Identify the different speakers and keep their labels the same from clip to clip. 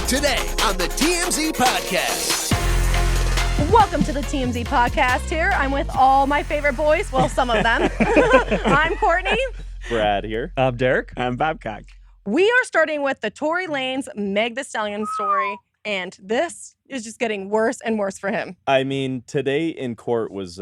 Speaker 1: Today on the TMZ Podcast.
Speaker 2: Welcome to the TMZ Podcast here. I'm with all my favorite boys. Well, some of them. I'm Courtney.
Speaker 3: Brad here.
Speaker 4: I'm Derek.
Speaker 5: I'm Babcock.
Speaker 2: We are starting with the Tory Lanez Meg Thee Stallion story, and this is just getting worse and worse for him.
Speaker 3: I mean, today in court was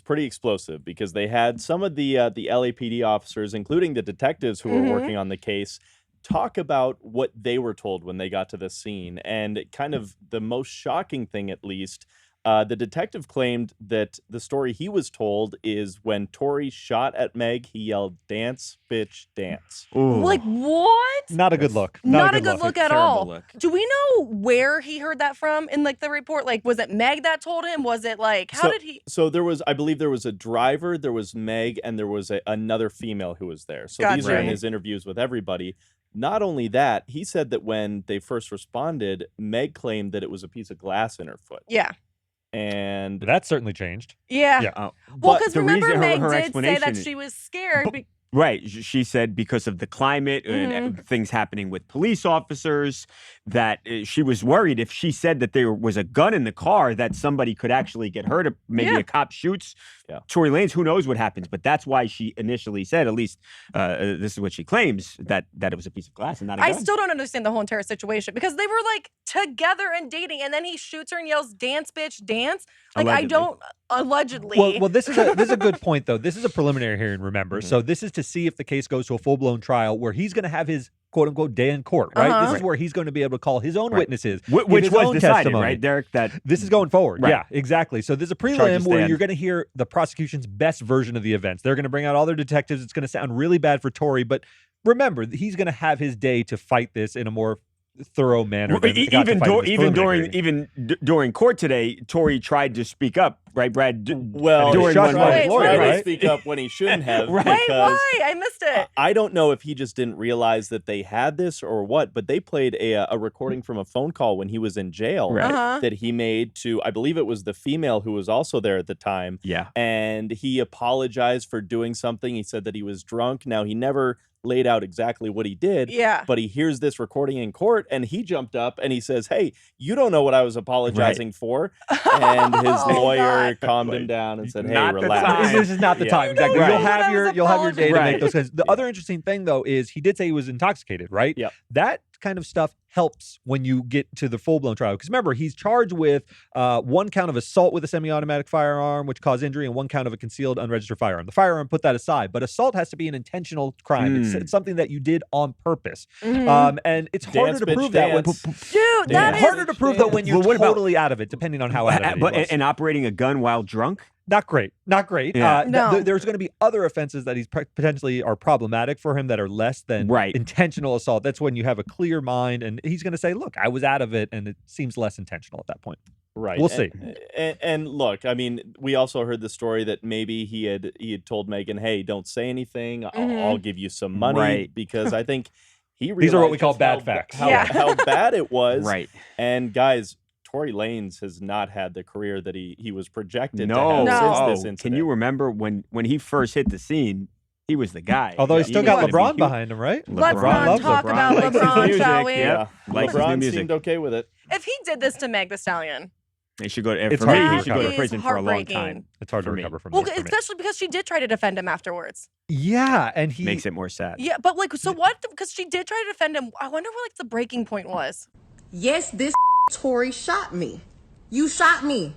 Speaker 3: pretty explosive because they had some of the LAPD officers, including the detectives who were working on the case, talk about what they were told when they got to the scene. And kind of the most shocking thing, at least, the detective claimed that the story he was told is when Tory shot at Meg, he yelled, "Dance, bitch, dance."
Speaker 5: Ooh.
Speaker 2: Like, what?
Speaker 4: Not a good look.
Speaker 2: Not a good look at all.
Speaker 5: Look.
Speaker 2: Do we know where he heard that from in, like, the report? Like, was it Meg that told him? Was it, like, how did he?
Speaker 3: So there was, I believe there was a driver, there was Meg, and there was another female who was there. So these are in
Speaker 5: Gotcha.
Speaker 3: his interviews with everybody. Not only that, he said that when they first responded, Meg claimed that it was a piece of glass in her foot.
Speaker 2: Yeah.
Speaker 3: And
Speaker 4: That certainly changed.
Speaker 2: Yeah.
Speaker 4: Yeah.
Speaker 2: Well,
Speaker 5: But
Speaker 2: because
Speaker 5: the
Speaker 2: remember,
Speaker 5: reason
Speaker 2: Meg
Speaker 5: her
Speaker 2: did say
Speaker 5: explanation
Speaker 2: that
Speaker 5: is-
Speaker 2: she was scared.
Speaker 5: Right. She said because of the climate and things happening with police officers that she was worried if she said that there was a gun in the car that somebody could actually get hurt. Or maybe
Speaker 2: Yeah.
Speaker 5: a cop shoots
Speaker 3: Yeah.
Speaker 5: Tory Lanez. Who knows what happens? But that's why she initially said, at least this is what she claims, that it was a piece of glass and not a gun.
Speaker 2: I still don't understand the whole entire situation because they were like together and dating, and then he shoots her and yells, "Dance, bitch, dance!" Like
Speaker 5: Allegedly.
Speaker 2: I don't allegedly.
Speaker 4: Well, this is a good point though. This is a preliminary hearing, remember? So this is to see if the case goes to a full-blown trial where he's going to have his quote-unquote day in court, right? This is where he's going to be able to call his own witnesses,
Speaker 5: Which
Speaker 4: give his
Speaker 5: was
Speaker 4: own
Speaker 5: decided,
Speaker 4: testimony.
Speaker 5: right, Derek? That
Speaker 4: This is going forward.
Speaker 5: Right.
Speaker 4: Yeah, exactly. So there's a prelim
Speaker 5: Charges
Speaker 4: where
Speaker 5: stand.
Speaker 4: you're going to hear the prosecution's best version of the events. They're going to bring out all their detectives. It's going to sound really bad for Tory, but remember, he's going to have his day to fight this in a more thorough manner. than he got to fight in this preliminary hearing.
Speaker 5: during court today, Tory tried to speak up, right, Brad?
Speaker 3: well,
Speaker 4: And he was
Speaker 5: during
Speaker 4: shut
Speaker 5: one
Speaker 4: by
Speaker 2: Wait,
Speaker 4: his
Speaker 5: moment.
Speaker 4: lawyer,
Speaker 3: tried to
Speaker 4: right?
Speaker 3: speak up when he shouldn't have.
Speaker 5: Right.
Speaker 2: Wait,
Speaker 3: because
Speaker 2: why? I missed it.
Speaker 3: I don't know if he just didn't realize that they had this or what, but they played a recording from a phone call when he was in jail
Speaker 5: Right.
Speaker 3: that he made to, I believe it was the female who was also there at the time.
Speaker 5: Yeah.
Speaker 3: And he apologized for doing something. He said that he was drunk. Now, he never laid out exactly what he did.
Speaker 2: Yeah.
Speaker 3: But he hears this recording in court and he jumped up and he says, "Hey, you don't know what I was apologizing for." And his
Speaker 2: Oh,
Speaker 3: lawyer
Speaker 2: God.
Speaker 3: calmed him down and said, "Hey,
Speaker 5: Not the
Speaker 3: relax."
Speaker 5: time.
Speaker 4: This is not the
Speaker 3: Yeah.
Speaker 4: time. Exactly.
Speaker 5: Right.
Speaker 4: You'll have your day to make
Speaker 5: Right.
Speaker 4: those kinds. The other interesting thing though is he did say he was intoxicated, right?
Speaker 3: Yep.
Speaker 4: That kind of stuff helps when you get to the full-blown trial. Because remember, he's charged with one count of assault with a semi-automatic firearm, which caused injury, and one count of a concealed unregistered firearm. The firearm, put that aside. But assault has to be an intentional crime. It's something that you did on purpose. And it's harder
Speaker 3: Dance,
Speaker 4: to
Speaker 3: bitch,
Speaker 4: prove that when
Speaker 3: dance.
Speaker 2: Dude, that is
Speaker 4: harder to prove that when you're
Speaker 5: Well, what about-
Speaker 4: totally out of it, depending on how out of it he was.
Speaker 5: And operating a gun while drunk?
Speaker 4: Not great. Not great.
Speaker 5: Yeah.
Speaker 2: No.
Speaker 4: There's going to be other offenses that he's potentially are problematic for him that are less than
Speaker 5: Right.
Speaker 4: intentional assault. That's when you have a clear mind, and he's going to say, "Look, I was out of it," and it seems less intentional at that point.
Speaker 3: Right.
Speaker 4: We'll see.
Speaker 3: And look, I mean, we also heard the story that maybe he had told Megan, "Hey, don't say anything. I'll give you some money,"
Speaker 5: Right.
Speaker 3: because I think he realized
Speaker 4: These are what we call
Speaker 3: just
Speaker 4: bad
Speaker 3: how-
Speaker 4: facts.
Speaker 3: How,
Speaker 2: Yeah.
Speaker 3: how bad it was.
Speaker 5: Right.
Speaker 3: And guys, Tory Lanez has not had the career that he was projected
Speaker 5: No.
Speaker 3: to have
Speaker 2: No.
Speaker 3: since
Speaker 5: Oh,
Speaker 3: this incident.
Speaker 5: can you remember when he first hit the scene? He was the guy.
Speaker 4: Although he's
Speaker 5: He
Speaker 4: still
Speaker 5: was
Speaker 4: got
Speaker 5: gonna be
Speaker 4: LeBron
Speaker 5: huge.
Speaker 4: behind him, right?
Speaker 2: Let's
Speaker 4: LeBron
Speaker 2: not
Speaker 4: loves
Speaker 2: talk
Speaker 4: LeBron.
Speaker 2: about
Speaker 5: Likes his
Speaker 2: LeBron,
Speaker 5: music,
Speaker 2: shall we?
Speaker 3: Yeah.
Speaker 5: Likes his new
Speaker 3: LeBron
Speaker 5: music.
Speaker 3: seemed okay with it.
Speaker 2: If he did this to Meg Thee Stallion,
Speaker 5: He should go.
Speaker 4: It's
Speaker 5: For me,
Speaker 4: hard to
Speaker 5: he should go
Speaker 4: recover.
Speaker 5: to prison for a long
Speaker 2: Heartbreaking.
Speaker 5: time.
Speaker 4: It's hard to
Speaker 5: For me.
Speaker 4: recover from
Speaker 2: well,
Speaker 4: this. for me.
Speaker 2: especially because she did try to defend him afterwards.
Speaker 4: Yeah, and he
Speaker 5: Makes it more sad.
Speaker 2: Yeah, but like, so what? Because she did try to defend him. I wonder what like the breaking point was.
Speaker 6: Yes, this Tory shot me. You shot me.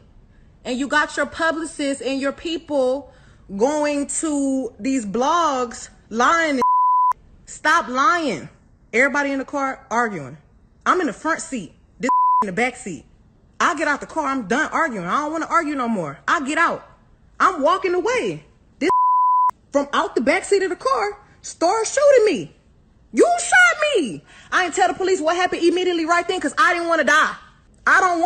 Speaker 6: And you got your publicists and your people going to these blogs lying. Stop lying. Everybody in the car arguing. I'm in the front seat. This in the back seat. I get out the car. I'm done arguing. I don't want to argue no more. I get out. I'm walking away. This from out the back seat of the car started shooting me. You shot me. I didn't tell the police what happened immediately right then because I didn't want to die. I don't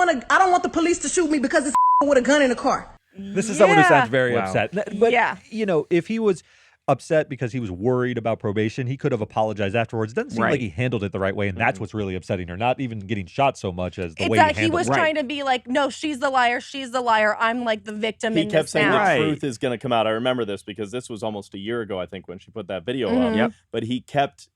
Speaker 6: want the police to shoot me because it's with a gun in the car.
Speaker 4: This is someone who
Speaker 2: Yeah.
Speaker 4: sounds very
Speaker 5: Wow.
Speaker 4: upset. But,
Speaker 2: Yeah.
Speaker 4: you know, if he was upset because he was worried about probation, he could have apologized afterwards. It doesn't seem
Speaker 5: Right.
Speaker 4: like he handled it the right way, and that's what's really upsetting her. Not even getting shot so much as the
Speaker 2: It's
Speaker 4: way
Speaker 2: that
Speaker 4: he
Speaker 2: he
Speaker 4: handled
Speaker 2: was
Speaker 4: it.
Speaker 2: trying to be like, no, she's the liar. I'm like the victim
Speaker 3: He
Speaker 2: in
Speaker 3: kept
Speaker 2: this
Speaker 3: saying
Speaker 2: now.
Speaker 5: Right.
Speaker 3: the truth is going to come out. I remember this because this was almost a year ago, I think, when she put that video
Speaker 2: Mm-hmm.
Speaker 3: up.
Speaker 5: Yep.
Speaker 3: But he kept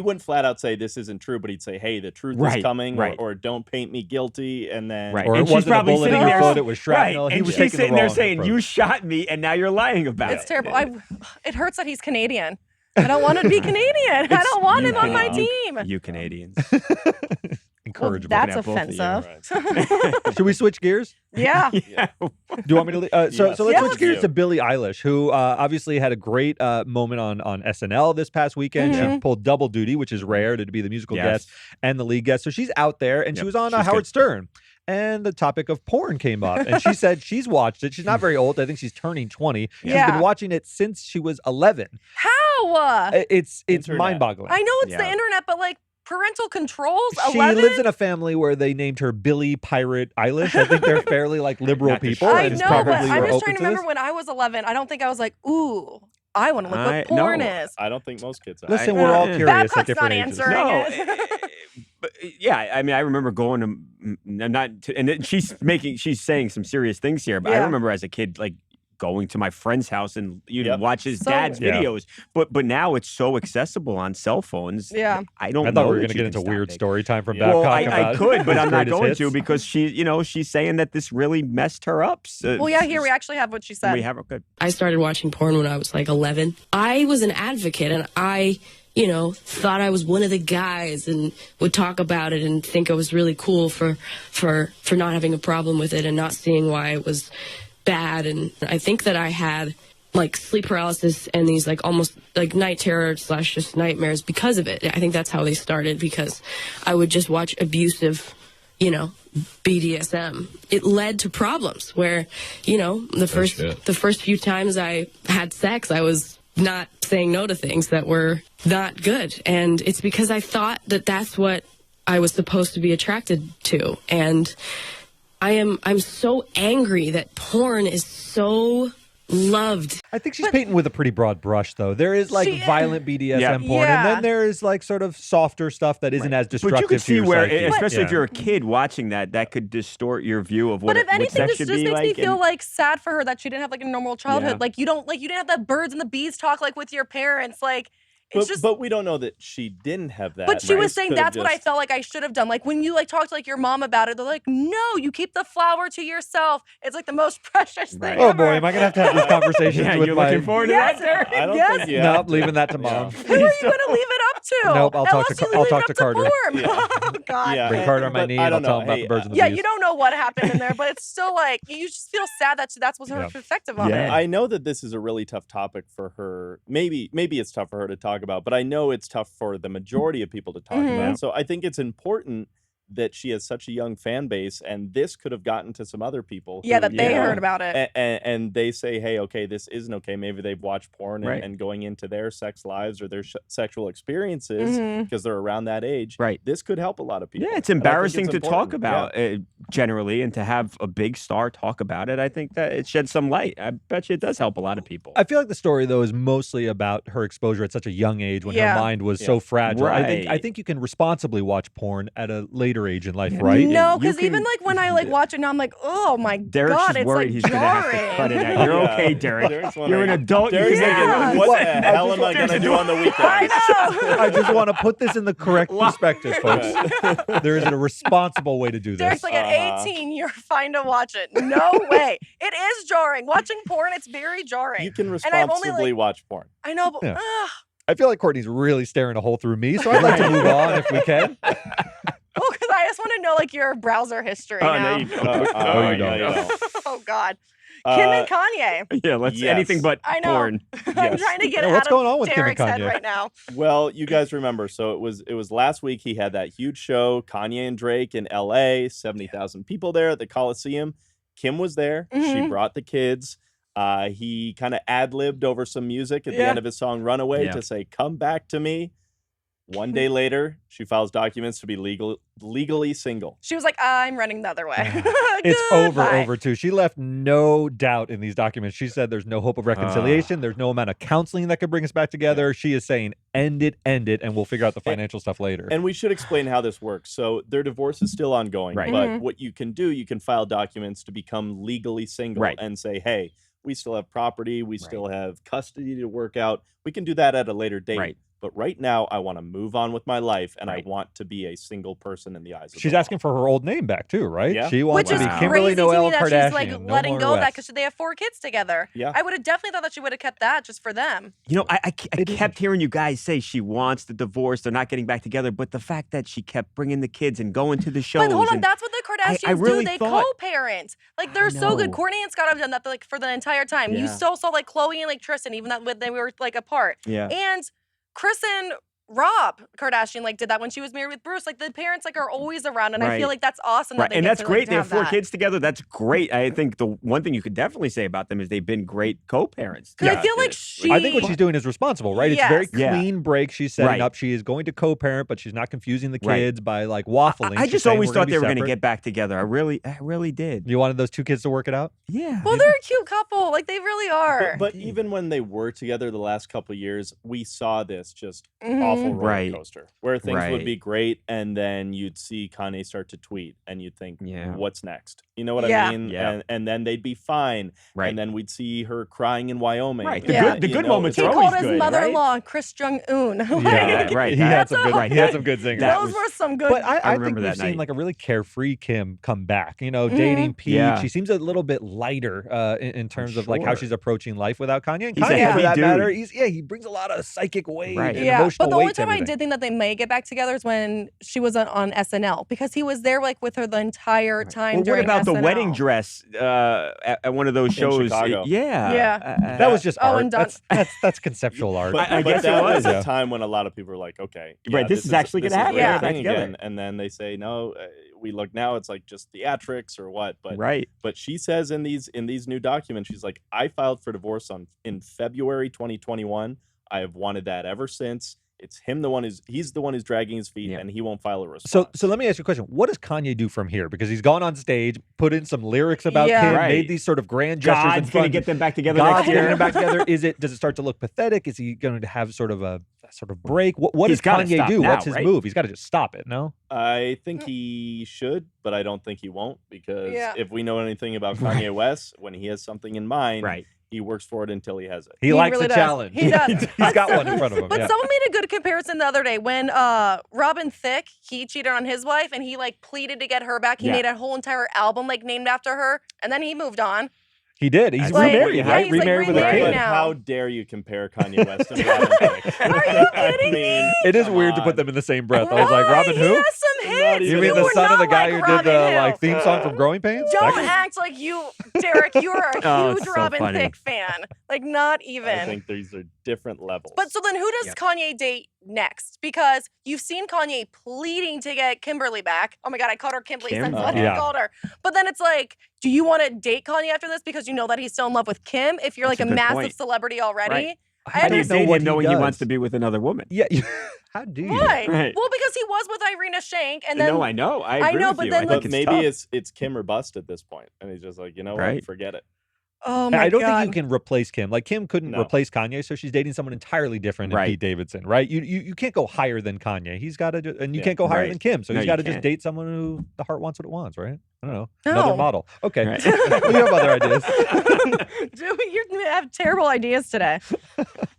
Speaker 3: wouldn't flat out say this isn't true, but he'd say, "Hey, the truth is coming," or "Don't paint me guilty," and then
Speaker 4: or
Speaker 5: and
Speaker 4: it wasn't a bullet in your foot; it was shrapnel.
Speaker 5: Right.
Speaker 4: He
Speaker 5: And
Speaker 4: was
Speaker 5: she's
Speaker 4: taking
Speaker 5: sitting
Speaker 4: the
Speaker 5: there
Speaker 4: wrong
Speaker 5: saying,
Speaker 4: approach.
Speaker 5: "You shot me, and now you're lying about
Speaker 2: It's
Speaker 5: it."
Speaker 2: terrible. It hurts that he's Canadian. I don't want to be Canadian. I don't want him on my team.
Speaker 5: You Canadians.
Speaker 4: Encourageable.
Speaker 2: That's
Speaker 5: Look at both
Speaker 2: offensive.
Speaker 4: Should we switch gears?
Speaker 2: Yeah.
Speaker 5: Yeah.
Speaker 4: Do you want me to? So let's switch gears
Speaker 3: you.
Speaker 4: to Billie Eilish, who obviously had a great moment on SNL this past weekend. She pulled double duty, which is rare to be the musical guest and the lead guest. So she's out there, and she was on Howard Stern. And the topic of porn came up, and she said she's watched it. She's not very old. I think she's turning 20. She's been watching it since she was 11.
Speaker 2: How?
Speaker 4: It's mind-boggling.
Speaker 2: I know it's the internet, but like parental controls.
Speaker 4: She
Speaker 2: 11?
Speaker 4: lives in a family where they named her Billie Pirate Eilish. I think they're fairly like liberal people.
Speaker 2: I
Speaker 4: and
Speaker 2: know,
Speaker 4: probably
Speaker 2: but I'm
Speaker 4: were
Speaker 2: just
Speaker 4: open
Speaker 2: trying to remember when I was 11. I don't think I was like, ooh, I want to look what porn is.
Speaker 3: I don't think most kids are.
Speaker 4: Listen, we're all curious at
Speaker 2: Babcock's
Speaker 4: different
Speaker 2: not
Speaker 4: ages.
Speaker 2: answering
Speaker 5: No,
Speaker 2: it.
Speaker 5: but yeah, I mean, I remember going and she's saying some serious things here, but I remember as a kid, like going to my friend's house and you'd watch his dad's videos. But now it's so accessible on cell phones.
Speaker 2: Yeah.
Speaker 5: I
Speaker 4: thought we were going to get into weird story time from
Speaker 5: Well,
Speaker 4: Babcock.
Speaker 5: I could, but I'm not
Speaker 4: greatest
Speaker 5: going
Speaker 4: hits.
Speaker 5: to because she's saying that this really messed her up.
Speaker 2: Well, yeah, here we actually have what she said.
Speaker 5: We have it good.
Speaker 7: I started watching porn when I was like 11. I was an advocate, and I thought I was one of the guys and would talk about it and think I was really cool for not having a problem with it and not seeing why it was bad. And I think that I had like sleep paralysis and these like almost like night terror / just nightmares because of it. I think that's how they started, because I would just watch abusive, BDSM. It led to problems where, the first few times I had sex, I was not saying no to things that were not good. And it's because I thought that that's what I was supposed to be attracted to. And I'm so angry that porn is so loved.
Speaker 4: I think she's painting with a pretty broad brush, though. There is like violent BDSM porn, and then there is like sort of softer stuff that isn't as destructive.
Speaker 5: But you can see
Speaker 4: to your
Speaker 5: where,
Speaker 4: psyche.
Speaker 5: especially if you're a kid watching that could distort your view of what.
Speaker 2: But if anything, this
Speaker 5: should
Speaker 2: just
Speaker 5: be
Speaker 2: makes
Speaker 5: like,
Speaker 2: me feel like sad for her that she didn't have like a normal childhood. Like you didn't have the birds and the bees talk like with your parents. Like it's
Speaker 3: but we don't know that she didn't have that.
Speaker 2: But she was saying that's what I felt like I should have done. Like when you like talk to like your mom about it, they're like, no, you keep the flower to yourself. It's like the most precious thing
Speaker 4: Oh
Speaker 2: ever.
Speaker 4: boy, am I gonna have to have this conversation with
Speaker 5: you're
Speaker 4: my...
Speaker 5: looking forward to
Speaker 2: Yes,
Speaker 5: that, Derek?
Speaker 3: I don't
Speaker 2: yes.
Speaker 3: think you
Speaker 4: Nope,
Speaker 3: have to.
Speaker 4: leaving that to mom.
Speaker 2: Who are you going to leave it up to?
Speaker 4: Nope, I'll talk to
Speaker 2: Unless you leave it up
Speaker 4: Carter.
Speaker 2: Porn. Oh God.
Speaker 3: Yeah.
Speaker 4: Bring Carter on my
Speaker 3: But
Speaker 4: knee
Speaker 3: I
Speaker 4: and I'll
Speaker 3: don't
Speaker 4: tell
Speaker 3: know.
Speaker 4: him about
Speaker 3: Hey,
Speaker 4: the birds and the
Speaker 2: Yeah,
Speaker 4: bees.
Speaker 2: you don't know what happened in there, but it's still like you just feel sad that that's was her perspective on it.
Speaker 3: I know that this is a really tough topic for her. Maybe it's tough for her to talk about, but I know it's tough for the majority of people to talk about. So I think it's important that she has such a young fan base, and this could have gotten to some other people.
Speaker 2: Yeah,
Speaker 3: who,
Speaker 2: that they heard about it.
Speaker 3: And they say, hey, okay, this isn't okay. Maybe they've watched porn and going into their sex lives or their sexual experiences because they're around that age.
Speaker 5: Right.
Speaker 3: This could help a lot of people.
Speaker 5: Yeah, it's
Speaker 3: And I think
Speaker 5: embarrassing
Speaker 3: it's
Speaker 5: to talk
Speaker 3: important.
Speaker 5: about generally, and to have a big star talk about it. I think that it sheds some light. I bet you it does help a lot of people.
Speaker 4: I feel like the story though is mostly about her exposure at such a young age when her mind was so fragile.
Speaker 5: Right.
Speaker 4: I think you can responsibly watch porn at a later age in life, right?
Speaker 2: No, because even like when I like watch it now, I'm like, oh my
Speaker 5: Derek's
Speaker 2: God,
Speaker 5: just
Speaker 2: it's
Speaker 5: worried
Speaker 2: like
Speaker 5: he's gonna have to
Speaker 2: jarring.
Speaker 5: cut it out. You're okay, Derek.
Speaker 3: Derek's
Speaker 5: You're an
Speaker 3: wondering-
Speaker 5: adult.
Speaker 3: Derek's
Speaker 5: You
Speaker 3: thinking,
Speaker 2: Yeah.
Speaker 3: what the hell am I going to do on the weekend?
Speaker 2: I know.
Speaker 4: I just want to put this in the correct perspective, folks. There is a responsible way to do this.
Speaker 2: Derek's like at 18, you're fine to watch it. No way. It is jarring. Watching porn, it's very jarring.
Speaker 3: You can
Speaker 2: And I've only,
Speaker 3: responsibly watch porn.
Speaker 2: I know, but
Speaker 4: Yeah. I feel like Courtney's really staring a hole through me, so I'd like to move on if we can.
Speaker 2: oh, because I just want to know like your browser history
Speaker 5: Oh,
Speaker 2: now.
Speaker 5: no, you don't.
Speaker 3: You
Speaker 4: don't.
Speaker 3: don't.
Speaker 2: Oh God. Kim and Kanye.
Speaker 5: Yeah, let's
Speaker 3: Yes.
Speaker 5: anything but
Speaker 2: I know.
Speaker 5: porn.
Speaker 2: I'm trying to get
Speaker 4: Yeah,
Speaker 2: it
Speaker 4: what's
Speaker 2: out
Speaker 4: going
Speaker 2: of
Speaker 4: on with Kim and
Speaker 2: Derek's head
Speaker 4: Kanye?
Speaker 2: right now.
Speaker 3: Well, you guys remember, so it was last week he had that huge show, Kanye and Drake in LA, 70,000 people there at the Coliseum. Kim was there. She brought the kids. He kind of ad-libbed over some music at the end of his song Runaway to say, come back to me. One day later, she files documents to be legally single.
Speaker 2: She was like, I'm running the other way.
Speaker 4: It's
Speaker 2: Goodbye.
Speaker 4: over too. She left no doubt in these documents. She said there's no hope of reconciliation. There's no amount of counseling that could bring us back together. She is saying end it, and we'll figure out the financial stuff later.
Speaker 3: And we should explain how this works. So their divorce is still ongoing,
Speaker 5: Right.
Speaker 3: but what you can do, you can file documents to become legally single
Speaker 5: Right.
Speaker 3: and say, hey, we still have property, we still have custody to work out. We can do that at a later date.
Speaker 5: Right.
Speaker 3: but right now I want to move on with my life, and I want to be a single person in the eyes of
Speaker 4: She's
Speaker 3: the law.
Speaker 4: asking for her old name back too, right?
Speaker 3: Yeah.
Speaker 4: She wants
Speaker 2: Which
Speaker 4: to
Speaker 2: is
Speaker 4: be Kimberly
Speaker 2: crazy to me
Speaker 4: Noel
Speaker 2: that
Speaker 4: Kardashian.
Speaker 2: she's like
Speaker 4: no
Speaker 2: letting
Speaker 4: more
Speaker 2: go of that
Speaker 4: West.
Speaker 2: because they have 4 kids together.
Speaker 3: Yeah.
Speaker 2: I would have definitely thought that she would have kept that just for them.
Speaker 5: You know, I kept hearing you guys say she wants the divorce. They're not getting back together. But the fact that she kept bringing the kids and going to the shows.
Speaker 2: But hold on,
Speaker 5: and
Speaker 2: that's what the Kardashians
Speaker 5: I really
Speaker 2: do. They
Speaker 5: thought-
Speaker 2: co-parent. Like they're so good.
Speaker 5: know.
Speaker 2: Kourtney and Scott have done that like for the entire time. You
Speaker 5: Yeah.
Speaker 2: still saw like Khloe and like Tristan, even that when they were like apart.
Speaker 5: Yeah.
Speaker 2: And Kris and Rob Kardashian like did that when she was married with Bruce. Like the parents like are always around, and I feel
Speaker 5: Right.
Speaker 2: like that's awesome.
Speaker 5: Right,
Speaker 2: That they
Speaker 5: and
Speaker 2: get
Speaker 5: that's
Speaker 2: to,
Speaker 5: great.
Speaker 2: Like,
Speaker 5: They have 4
Speaker 2: that.
Speaker 5: kids together. That's great. I think the one thing you could definitely say about them is they've been great co-parents.
Speaker 2: Because I feel like she.
Speaker 4: I think what she's doing is responsible, right? It's a very
Speaker 2: Yes.
Speaker 5: Yeah.
Speaker 4: clean break she's setting
Speaker 5: Right.
Speaker 4: up. She is going to co-parent, but she's not confusing the
Speaker 5: Right.
Speaker 4: kids by like waffling.
Speaker 5: I
Speaker 4: She's
Speaker 5: just
Speaker 4: saying
Speaker 5: always
Speaker 4: we're gonna
Speaker 5: thought
Speaker 4: be
Speaker 5: they were going to
Speaker 4: separate.
Speaker 5: get back together. I really did.
Speaker 4: You wanted those 2 kids to work it out?
Speaker 5: Yeah.
Speaker 2: Well, they're a cute couple. Like they really are.
Speaker 3: But even when they were together the last couple years, we saw this just
Speaker 2: Mhm.
Speaker 3: awful roller
Speaker 5: Right.
Speaker 3: coaster where things would
Speaker 5: Right.
Speaker 3: be great, and then you'd see Kanye start to tweet, and you'd think,
Speaker 5: Yeah.
Speaker 3: what's next? You know what
Speaker 2: Yeah.
Speaker 3: I mean?
Speaker 5: Yeah.
Speaker 3: And then they'd be fine,
Speaker 5: Right.
Speaker 3: and then we'd see her crying in Wyoming.
Speaker 5: Right.
Speaker 2: Yeah.
Speaker 5: The
Speaker 3: You
Speaker 5: good
Speaker 3: know,
Speaker 5: moments
Speaker 2: he
Speaker 5: are
Speaker 2: called
Speaker 5: always
Speaker 2: his
Speaker 5: good,
Speaker 2: mother-in-law Chris Jong-un.
Speaker 4: Yeah,
Speaker 5: right.
Speaker 4: He had
Speaker 2: That's
Speaker 4: some good.
Speaker 2: a-
Speaker 4: He had some good singers.
Speaker 5: That
Speaker 2: Those
Speaker 5: was-
Speaker 2: were some good.
Speaker 4: But I think
Speaker 5: remember
Speaker 4: we've
Speaker 5: that
Speaker 4: seen
Speaker 5: night.
Speaker 4: like a really carefree Kim come back. You know,
Speaker 2: Mhm.
Speaker 4: dating Pete.
Speaker 5: Yeah.
Speaker 4: She seems a little bit lighter in terms of like how
Speaker 5: sure.
Speaker 4: she's approaching life without Kanye. And
Speaker 5: He's a
Speaker 4: Kanye, for
Speaker 5: heavy
Speaker 4: that
Speaker 5: dude.
Speaker 4: matter, he brings a lot of psychic weight
Speaker 5: Right.
Speaker 4: and
Speaker 2: Yeah,
Speaker 4: emotional
Speaker 2: but the
Speaker 4: weight
Speaker 2: only
Speaker 4: to
Speaker 2: time I
Speaker 4: everything.
Speaker 2: did think that they may get back together is when she was on SNL because he was there like with her the entire time
Speaker 5: Well, what
Speaker 2: during
Speaker 5: about the
Speaker 2: SNL.
Speaker 5: wedding dress at one of those
Speaker 3: In
Speaker 5: shows?
Speaker 3: Chicago.
Speaker 5: Yeah.
Speaker 2: Yeah.
Speaker 4: That was just
Speaker 2: Oh,
Speaker 4: art.
Speaker 2: and done.
Speaker 4: That's conceptual art.
Speaker 3: But,
Speaker 5: I
Speaker 3: but
Speaker 5: guess it
Speaker 3: that
Speaker 5: was,
Speaker 3: was
Speaker 4: yeah.
Speaker 3: a time when a lot of people were like, okay, yeah,
Speaker 5: Right, this is actually gonna happen.
Speaker 3: a real
Speaker 2: Yeah.
Speaker 3: thing
Speaker 5: Together.
Speaker 3: again. And then they say, no, we look now, it's like just theatrics or what. But
Speaker 5: Right.
Speaker 3: But she says in these new documents, she's like, I filed for divorce in February 2021. I have wanted that ever since. It's he's the one who's dragging his feet,
Speaker 5: Yeah.
Speaker 3: and he won't file a response.
Speaker 4: So let me ask you a question. What does Kanye do from here? Because he's gone on stage, put in some lyrics about
Speaker 2: Yeah.
Speaker 4: Kim,
Speaker 5: Right.
Speaker 4: made these sort of grand gestures in
Speaker 5: God's going to
Speaker 4: front.
Speaker 5: get them back together
Speaker 4: God's
Speaker 5: next
Speaker 4: getting
Speaker 5: year.
Speaker 4: them back together. Does it start to look pathetic? Is he going to have sort of a break? What
Speaker 5: He's
Speaker 4: does
Speaker 5: gotta
Speaker 4: Kanye
Speaker 5: stop
Speaker 4: do?
Speaker 5: now,
Speaker 4: What's his
Speaker 5: right?
Speaker 4: move? He's got to just stop it. No.
Speaker 3: I think he should, but I don't think he won't, because
Speaker 2: Yeah.
Speaker 3: if we know anything about Kanye West, when he has something in mind,
Speaker 5: Right.
Speaker 3: he works for it until he has it.
Speaker 4: He likes
Speaker 2: really
Speaker 4: a
Speaker 2: does.
Speaker 4: challenge.
Speaker 2: He does.
Speaker 4: He's got one in front of him.
Speaker 2: But
Speaker 4: yeah.
Speaker 2: someone made a good comparison the other day when Robin Thicke, he cheated on his wife and he like pleaded to get her back. He
Speaker 5: Yeah.
Speaker 2: made a whole entire album like named after her, and then he moved on.
Speaker 4: He did. He's
Speaker 5: Like,
Speaker 4: remarried,
Speaker 5: yeah,
Speaker 4: right?
Speaker 2: he's, like,
Speaker 4: remarried with a
Speaker 2: remarried
Speaker 4: kid.
Speaker 3: But
Speaker 2: now.
Speaker 3: how dare you compare Kanye West and Robin Thicke?
Speaker 2: Are you kidding me?
Speaker 4: It is
Speaker 3: Come
Speaker 4: weird to put
Speaker 3: on.
Speaker 4: them in the same breath. I was like,
Speaker 2: Why?
Speaker 4: Robin
Speaker 2: He
Speaker 4: who?
Speaker 2: has some hits.
Speaker 4: You mean
Speaker 2: You
Speaker 4: the
Speaker 2: were
Speaker 4: son of the
Speaker 2: not
Speaker 4: guy
Speaker 2: like
Speaker 4: who
Speaker 2: Robin
Speaker 4: did the
Speaker 2: Hill.
Speaker 4: like theme song from Growing Pains? That
Speaker 2: Don't
Speaker 4: guy-
Speaker 2: act like you, Derek. You are a
Speaker 5: Oh,
Speaker 2: huge
Speaker 5: it's so
Speaker 2: Robin
Speaker 5: funny.
Speaker 2: Thicke fan. Like not even.
Speaker 3: I think these are different levels.
Speaker 2: But so then who does
Speaker 5: Yep.
Speaker 2: Kanye date next? Because you've seen Kanye pleading to get Kimberly back. Oh my God, I called her Kimberly
Speaker 5: Kim?
Speaker 2: since I
Speaker 4: Yeah.
Speaker 2: called her. But then it's like, do you want to date Kanye after this because you know that he's still in love with Kim if you're
Speaker 5: That's
Speaker 2: like
Speaker 5: a
Speaker 2: a
Speaker 5: good
Speaker 2: massive
Speaker 5: point.
Speaker 2: celebrity already?
Speaker 5: Right.
Speaker 2: I
Speaker 5: How do you
Speaker 2: understand.
Speaker 5: date
Speaker 4: what
Speaker 5: him knowing he wants
Speaker 4: does.
Speaker 5: to be with another woman?
Speaker 4: Yeah. How do you?
Speaker 2: Why?
Speaker 5: Right.
Speaker 2: Well, because he was with Irina Shayk and then
Speaker 5: No, I know. I
Speaker 2: I
Speaker 5: agree
Speaker 2: know,
Speaker 5: with
Speaker 2: but
Speaker 5: you.
Speaker 2: then,
Speaker 5: I
Speaker 2: like-
Speaker 5: think
Speaker 3: But
Speaker 5: it's
Speaker 3: maybe
Speaker 5: tough.
Speaker 3: it's Kim or bust at this point, and he's just like, you know
Speaker 5: Right.
Speaker 3: what, forget it.
Speaker 2: oh my
Speaker 4: I don't
Speaker 2: God.
Speaker 4: think you can replace Kim. Like Kim couldn't
Speaker 3: No.
Speaker 4: replace Kanye, so she's dating someone entirely different in
Speaker 5: Right.
Speaker 4: Pete Davidson, right? You can't go higher than Kanye. He's got to, and you
Speaker 3: Yeah.
Speaker 4: can't go higher
Speaker 5: Right.
Speaker 4: than Kim. So
Speaker 5: No,
Speaker 4: he's
Speaker 5: you
Speaker 4: got to just
Speaker 5: can't.
Speaker 4: date someone who the heart wants what it wants, right? I don't know. Another
Speaker 2: No.
Speaker 4: model. Okay.
Speaker 5: Right.
Speaker 4: We have other ideas.
Speaker 2: Dude, you have terrible ideas today.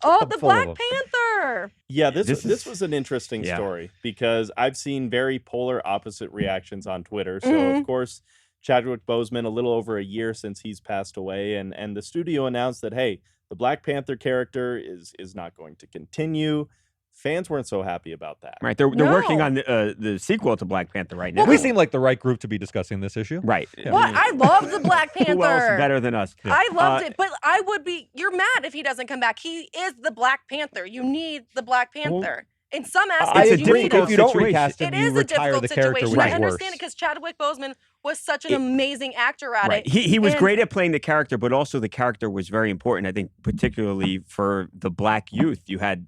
Speaker 2: Oh,
Speaker 4: I'm
Speaker 2: the
Speaker 4: full of
Speaker 2: Black
Speaker 4: them.
Speaker 2: Panther.
Speaker 3: Yeah, this
Speaker 5: This
Speaker 3: was an interesting
Speaker 5: Yeah.
Speaker 3: story because I've seen very polar opposite reactions on Twitter. So
Speaker 2: Mhm.
Speaker 3: of course, Chadwick Boseman, a little over a year since he's passed away, and the studio announced that, hey, the Black Panther character is not going to continue. Fans weren't so happy about that.
Speaker 5: Right. They're working
Speaker 2: No.
Speaker 5: on the sequel to Black Panther right now.
Speaker 4: We seem like the right group to be discussing this issue.
Speaker 5: right.
Speaker 2: What? I love the Black Panther.
Speaker 5: Who else better than us?
Speaker 2: I loved
Speaker 5: Uh,
Speaker 2: it, but I would be. You're mad if he doesn't come back. He is the Black Panther. You need the Black Panther. In some
Speaker 4: I
Speaker 2: aspects,
Speaker 5: It's a
Speaker 2: you
Speaker 4: agree.
Speaker 2: need
Speaker 5: difficult
Speaker 4: If you don't
Speaker 5: situation.
Speaker 4: recast him,
Speaker 2: It
Speaker 4: you
Speaker 2: is a
Speaker 4: retire
Speaker 2: difficult
Speaker 4: the character,
Speaker 2: situation.
Speaker 4: which
Speaker 2: I
Speaker 4: is
Speaker 2: understand
Speaker 4: worse.
Speaker 2: it because Chadwick Boseman was such an
Speaker 5: It-
Speaker 2: amazing actor at
Speaker 5: Right.
Speaker 2: it.
Speaker 5: He was
Speaker 2: And-
Speaker 5: great at playing the character, but also the character was very important. I think, particularly for the black youth. You had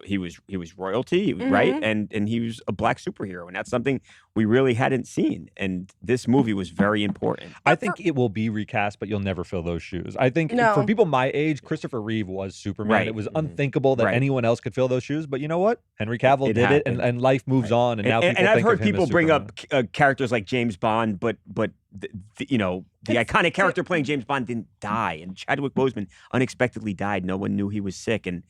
Speaker 5: he was royalty, right?
Speaker 2: Mhm.
Speaker 5: And he was a black superhero, and that's something we really hadn't seen. And this movie was very important.
Speaker 4: I think it will be recast, but you'll never fill those shoes. I think
Speaker 2: No.
Speaker 4: for people my age, Christopher Reeve was Superman.
Speaker 5: Right.
Speaker 4: It was unthinkable that
Speaker 5: Right.
Speaker 4: anyone else could fill those shoes. But you know what? Henry Cavill
Speaker 5: It
Speaker 4: did it, and,
Speaker 5: happened.
Speaker 4: and life moves on. And now people
Speaker 5: and I've
Speaker 4: think
Speaker 5: heard
Speaker 4: of him
Speaker 5: people
Speaker 4: as
Speaker 5: bring
Speaker 4: Superman.
Speaker 5: up characters like James Bond, but you know, the
Speaker 2: It's-
Speaker 5: iconic character playing James Bond didn't die, and Chadwick Boseman unexpectedly died. No one knew he was sick, and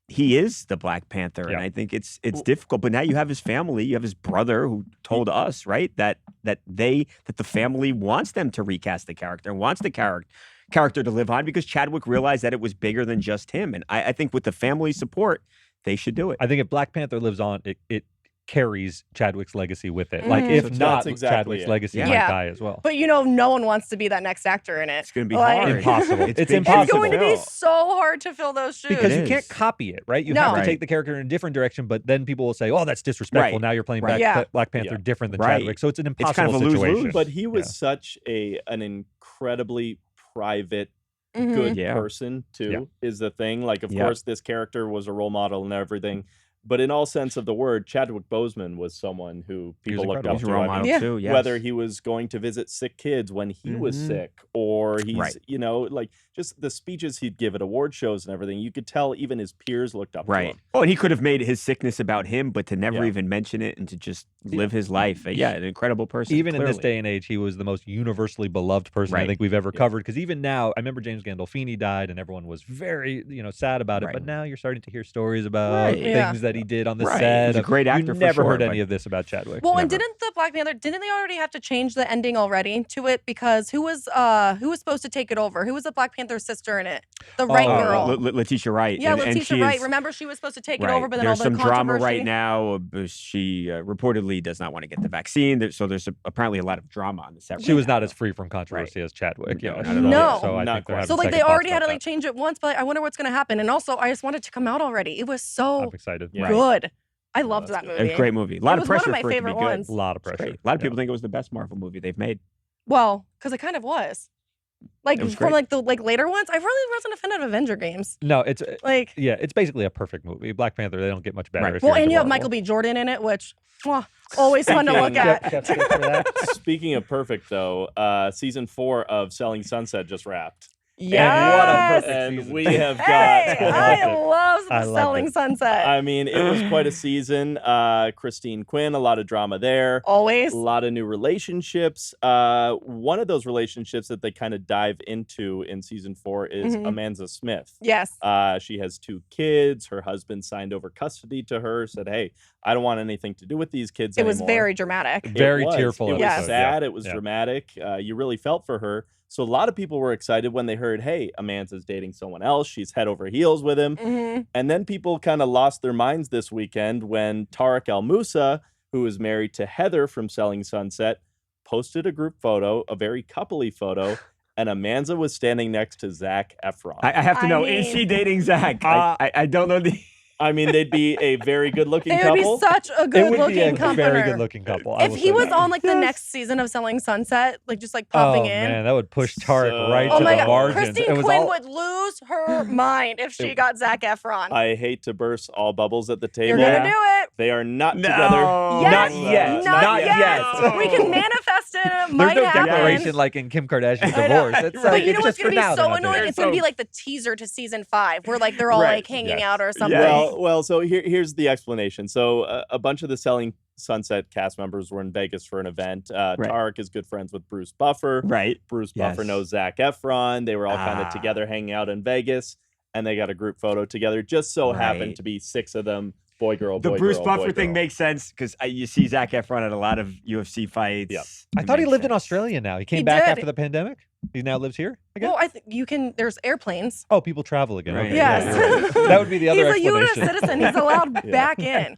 Speaker 5: he is the Black Panther, and I think it's difficult. But now you have his family, you have his brother who told us, right, that the family wants them to recast the character and wants the character to live on because Chadwick realized that it was bigger than just him. And I think with the family support, they should do it.
Speaker 4: I think if Black Panther lives on, it carries Chadwick's legacy with it. Like, if not, Chadwick's legacy might die as well.
Speaker 2: But no one wants to be that next actor in it.
Speaker 5: It's going to be hard.
Speaker 4: Impossible. It's
Speaker 2: impossible. It's going to be so hard to fill those shoes.
Speaker 4: Because you can't copy it, right? You have to take the character in a different direction, but then people will say, oh, that's disrespectful. Now you're playing Black Panther different than Chadwick. So it's an impossible situation.
Speaker 3: But he was such an incredibly private, good person, too, is the thing. Like, of course, this character was a role model and everything. But in all sense of the word, Chadwick Boseman was someone who people looked up to.
Speaker 5: Role model too,
Speaker 3: whether he was going to visit sick kids when he was sick, or he's, like just the speeches he'd give at award shows and everything, you could tell even his peers looked up to him.
Speaker 5: Oh, and he could have made his sickness about him, but to never even mention it and to just live his life. An incredible person.
Speaker 4: Even in this day and age, he was the most universally beloved person I think we've ever covered. Because even now, I remember James Gandolfini died, and everyone was very, sad about it. But now you're starting to hear stories about things that he did on the set.
Speaker 5: He's a great actor.
Speaker 4: You never heard any of this about Chadwick.
Speaker 2: Well, and didn't the Black Panther? Didn't they already have to change the ending already to it because who was supposed to take it over? Who was the Black Panther's sister in it? The Wright girl,
Speaker 5: Letitia Wright.
Speaker 2: Yeah, Letitia Wright. Remember, she was supposed to take it over, but then
Speaker 5: there's
Speaker 2: all the
Speaker 5: some drama right now. She reportedly does not want to get the vaccine, so there's apparently a lot of drama on the set.
Speaker 4: She was not as free from controversy as Chadwick.
Speaker 2: No.
Speaker 4: So I think
Speaker 2: so like they already had to change it once, but I wonder what's going to happen. And also, I just wanted to come out already. It was so
Speaker 4: I'm excited.
Speaker 2: Good. I loved that movie.
Speaker 5: It's a great movie. A lot of pressure for it to be good.
Speaker 4: A lot of pressure.
Speaker 5: A lot of people think it was the best Marvel movie they've made.
Speaker 2: Well, because it kind of was. Like from the later ones, I really wasn't a fan of Avenger games.
Speaker 4: No, it's it's basically a perfect movie. Black Panther, they don't get much better.
Speaker 2: Well, and you have Michael B. Jordan in it, which always fun to look at.
Speaker 3: Speaking of perfect, though, season 4 of Selling Sunset just wrapped.
Speaker 2: Yes.
Speaker 3: And we have got.
Speaker 2: I love Selling Sunset.
Speaker 3: I mean, it was quite a season. Christine Quinn, a lot of drama there.
Speaker 2: Always.
Speaker 3: A lot of new relationships. One of those relationships that they kind of dive into in season 4 is Amanza Smith.
Speaker 2: Yes.
Speaker 3: She has 2 kids. Her husband signed over custody to her, said, hey, I don't want anything to do with these kids anymore.
Speaker 2: It was very dramatic.
Speaker 4: Very tearful.
Speaker 3: It was sad. It was dramatic. You really felt for her. So a lot of people were excited when they heard, hey, Amanza's dating someone else. She's head over heels with him. And then people kind of lost their minds this weekend when Tariq El Moussa, who is married to Heather from Selling Sunset, posted a group photo, a very coupley photo, and Amanza was standing next to Zac Efron.
Speaker 5: I have to know, is she dating Zac? I don't know the...
Speaker 3: I mean, they'd be a very good-looking couple.
Speaker 2: They would be such a good-looking couple.
Speaker 4: Very good-looking couple.
Speaker 2: If he was on the next season of Selling Sunset, just popping in.
Speaker 4: Oh man, that would push Tariq right to the margins.
Speaker 2: Christine Quinn would lose her mind if she got Zac Efron.
Speaker 3: I hate to burst all bubbles at the table.
Speaker 2: You're gonna do it.
Speaker 3: They are not together.
Speaker 2: Yes, not yet. We can manifest it. It might
Speaker 4: There's no
Speaker 2: happen.
Speaker 4: declaration like in Kim Kardashian's divorce.
Speaker 2: But you know what's going to be so annoying? It's going to be like the teaser to season 5, where they're all hanging out or something.
Speaker 3: Well, so here's the explanation. So a bunch of the Selling Sunset cast members were in Vegas for an event. Tariq is good friends with Bruce Buffer. Bruce Buffer knows Zac Efron. They were all kind of together hanging out in Vegas, and they got a group photo together. Just so happened to be 6 of them. Boy, girl, boy,
Speaker 5: the Bruce
Speaker 3: girl,
Speaker 5: Buffer
Speaker 3: boy,
Speaker 5: thing
Speaker 3: girl.
Speaker 5: makes sense because you see Zac Efron at a lot of UFC fights.
Speaker 3: Yeah.
Speaker 4: I thought he lived in Australia now. He came back after the pandemic. He now lives here again?
Speaker 2: Well, I think you can. There's airplanes.
Speaker 4: Oh, people travel again.
Speaker 5: Right.
Speaker 4: Okay.
Speaker 2: Yes.
Speaker 4: That would be the other
Speaker 2: explanation. He's a U.S. citizen. He's allowed back in.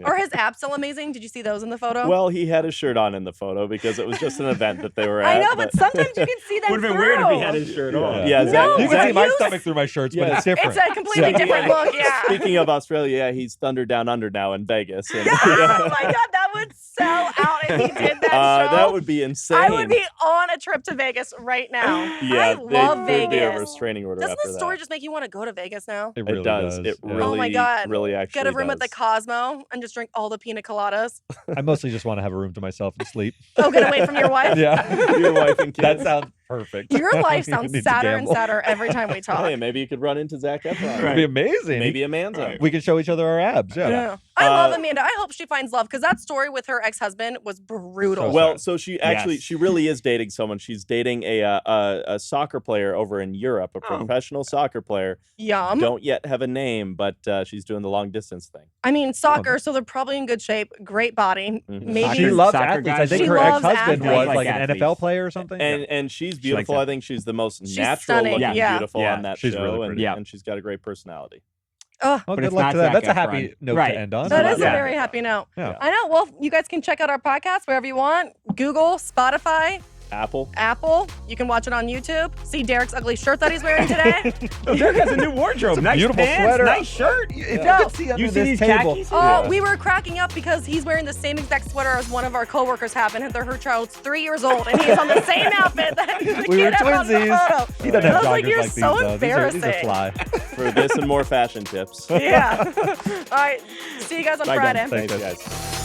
Speaker 2: Are his abs still amazing? Did you see those in the photo?
Speaker 3: Well, he had a shirt on in the photo because it was just an event that they were at.
Speaker 2: I know, but sometimes you can see them
Speaker 5: Would have been weird if he had his shirt on.
Speaker 3: Yeah,
Speaker 2: No,
Speaker 4: you can see my stomach through my shirts, but it's different.
Speaker 2: It's a completely different look, yeah.
Speaker 3: Speaking of Australia, he's Thunder Down Under now in Vegas. And,
Speaker 2: Oh my God, that would sell out if he did that show.
Speaker 3: That would be insane.
Speaker 2: I would be on a trip to Vegas right now.
Speaker 3: Yeah,
Speaker 2: I love
Speaker 3: there'd be a
Speaker 2: Vegas.
Speaker 3: restraining order
Speaker 2: Doesn't
Speaker 3: after
Speaker 2: the story
Speaker 3: that.
Speaker 2: just make you want to go to Vegas now?
Speaker 4: It really
Speaker 3: does. It
Speaker 4: Yeah.
Speaker 3: really,
Speaker 2: Oh my God.
Speaker 3: really actually
Speaker 2: Get a room at the
Speaker 3: does.
Speaker 2: Cosmo and just drink all the pina coladas.
Speaker 4: I mostly just want to have a room to myself and sleep.
Speaker 2: Oh, get away from your wife?
Speaker 4: Yeah.
Speaker 3: Your wife and kids.
Speaker 4: That sounds perfect.
Speaker 2: Your life
Speaker 4: You don't
Speaker 2: sounds
Speaker 4: need to
Speaker 2: sadder and
Speaker 4: gamble.
Speaker 2: sadder every time we talk.
Speaker 3: Hey, maybe you could run into Zac Efron.
Speaker 4: That'd be amazing.
Speaker 3: Maybe Amanza.
Speaker 4: We can show each other our abs. Yeah.
Speaker 2: I love Amanda. I hope she finds love because that story with her ex-husband was brutal.
Speaker 3: Well, so she actually she really is dating someone. She's dating a soccer player over in Europe, a professional soccer player.
Speaker 2: Yum.
Speaker 3: Don't yet have a name, but she's doing the long distance thing.
Speaker 2: I mean, soccer, so they're probably in good shape. Great body. Maybe
Speaker 4: She loves
Speaker 5: Soccer
Speaker 4: athletes.
Speaker 5: guys.
Speaker 4: I think
Speaker 2: She
Speaker 4: her
Speaker 2: loves
Speaker 4: ex-husband
Speaker 2: athletes.
Speaker 4: was
Speaker 5: Like
Speaker 4: like an
Speaker 5: athletes.
Speaker 4: NFL player or something.
Speaker 3: And she's
Speaker 5: likes
Speaker 3: beautiful.
Speaker 5: that.
Speaker 3: I think she's the most
Speaker 2: She's
Speaker 3: natural
Speaker 2: stunning.
Speaker 3: looking
Speaker 2: Yeah.
Speaker 3: beautiful
Speaker 5: Yeah.
Speaker 3: on that
Speaker 4: She's
Speaker 3: show.
Speaker 4: really
Speaker 3: and,
Speaker 4: pretty.
Speaker 3: and she's got a great personality.
Speaker 2: Oh,
Speaker 4: Well,
Speaker 5: But
Speaker 4: good
Speaker 5: it's
Speaker 4: luck
Speaker 5: not
Speaker 4: to that.
Speaker 5: Zac
Speaker 4: That's a
Speaker 5: Efron.
Speaker 4: happy note
Speaker 5: Right.
Speaker 4: to end on.
Speaker 2: that is
Speaker 5: Yeah.
Speaker 2: a very happy note.
Speaker 4: Yeah.
Speaker 2: I know. Well, you guys can check out our podcast wherever you want. Google, Spotify,
Speaker 3: Apple.
Speaker 2: You can watch it on YouTube. See Derek's ugly shirt that he's wearing today.
Speaker 5: Derek has a new wardrobe. Nice
Speaker 4: beautiful
Speaker 5: pants,
Speaker 4: sweater.
Speaker 5: nice shirt.
Speaker 4: If you
Speaker 2: Yeah.
Speaker 4: could see under
Speaker 5: You see
Speaker 4: this
Speaker 5: these
Speaker 4: table.
Speaker 5: khakis?
Speaker 2: Oh, we were cracking up because he's wearing the same exact sweater as one of our coworkers have, and her child's 3 years old, and he's on the same outfit that the
Speaker 4: We were
Speaker 2: kid had on the
Speaker 4: twinsies.
Speaker 2: photo.
Speaker 4: He doesn't
Speaker 2: I
Speaker 4: have
Speaker 2: was like,
Speaker 4: joggers
Speaker 2: you're
Speaker 4: like
Speaker 2: so
Speaker 4: these, though. These are
Speaker 2: embarrassing.
Speaker 4: fly.
Speaker 3: For this and more fashion tips.
Speaker 2: Yeah. All right. See you guys on
Speaker 3: Bye,
Speaker 2: Friday.
Speaker 3: guys. Thanks, guys.